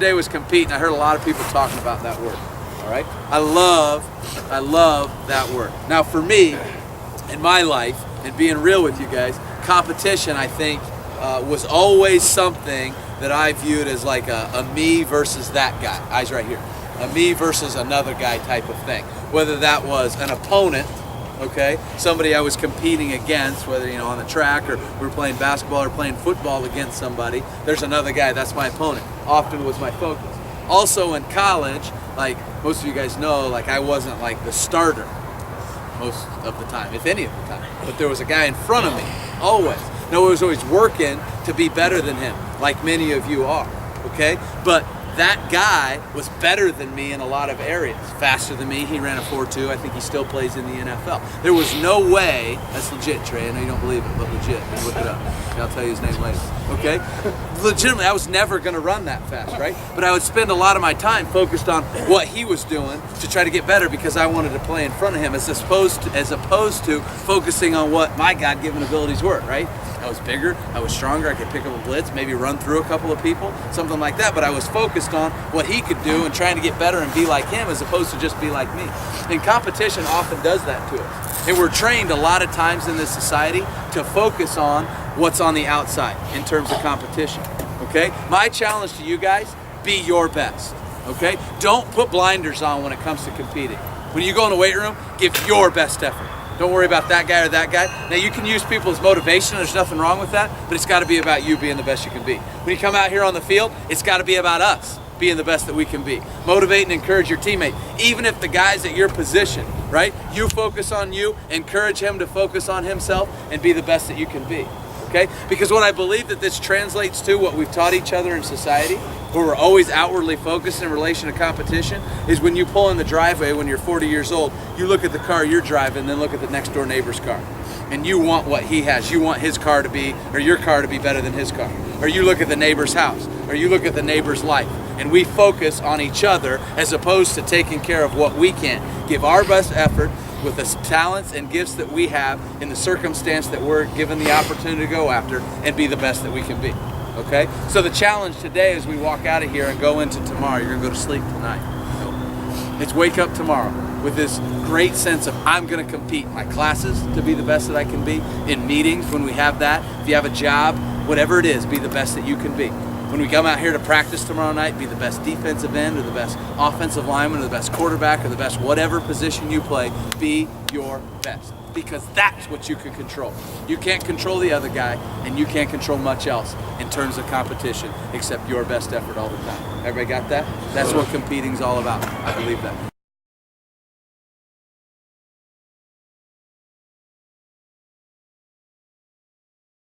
Today was competing. I heard a lot of people talking about that word. All right, I love that word. Now, for me, in my life, and being real with you guys, competition, I think, was always something that I viewed as like a me versus that guy. Eyes right here. A me versus another guy type of thing. Whether that was an opponent, okay, somebody I was competing against, whether, you know, on the track or we were playing basketball or playing football against somebody, there's another guy, that's my opponent. Often was my focus. Also in college, like most of you guys know, like I wasn't like the starter most of the time, if any of the time. But there was a guy in front of me, always. No, I was always working to be better than him, like many of you are, okay? But that guy was better than me in a lot of areas. Faster than me, he ran a 4.2. I think he still plays in the NFL. There was no way, that's legit, Trey, I know you don't believe it, but legit, you look it up. I'll tell you his name later, okay? Legitimately, I was never gonna run that fast, right? But I would spend a lot of my time focused on what he was doing to try to get better because I wanted to play in front of him as opposed to focusing on what my God-given abilities were, right? I was bigger, I was stronger, I could pick up a blitz, maybe run through a couple of people, something like that, but I was focused on what he could do and trying to get better and be like him as opposed to just be like me. And competition often does that to us. And we're trained a lot of times in this society to focus on what's on the outside in terms of competition, okay? My challenge to you guys, be your best, okay? Don't put blinders on when it comes to competing. When you go in the weight room, give your best effort. Don't worry about that guy or that guy. Now, you can use people as motivation. There's nothing wrong with that, but it's got to be about you being the best you can be. When you come out here on the field, it's got to be about us being the best that we can be. Motivate and encourage your teammate. Even if the guy's at your position, right? You focus on you, encourage him to focus on himself, and be the best that you can be, okay? Because what I believe that this translates to, what we've taught each other in society, where we're always outwardly focused in relation to competition, is when you pull in the driveway when you're 40 years old, you look at the car you're driving, then look at the next door neighbor's car. And you want what he has. You want his car to be, or your car to be better than his car. Or you look at the neighbor's house, or you look at the neighbor's life. And we focus on each other as opposed to taking care of what we can. Give our best effort with the talents and gifts that we have in the circumstance that we're given the opportunity to go after, and be the best that we can be. Okay? So the challenge today as we walk out of here and go into tomorrow, you're going to go to sleep tonight. It's wake up tomorrow with this great sense of I'm going to compete in my classes to be the best that I can be, in meetings when we have that, if you have a job, whatever it is, be the best that you can be. When we come out here to practice tomorrow night, be the best defensive end or the best offensive lineman or the best quarterback or the best whatever position you play, be your best. Because that's what you can control. You can't control the other guy, and you can't control much else in terms of competition except your best effort all the time. Everybody got that? That's what competing's all about. I believe that.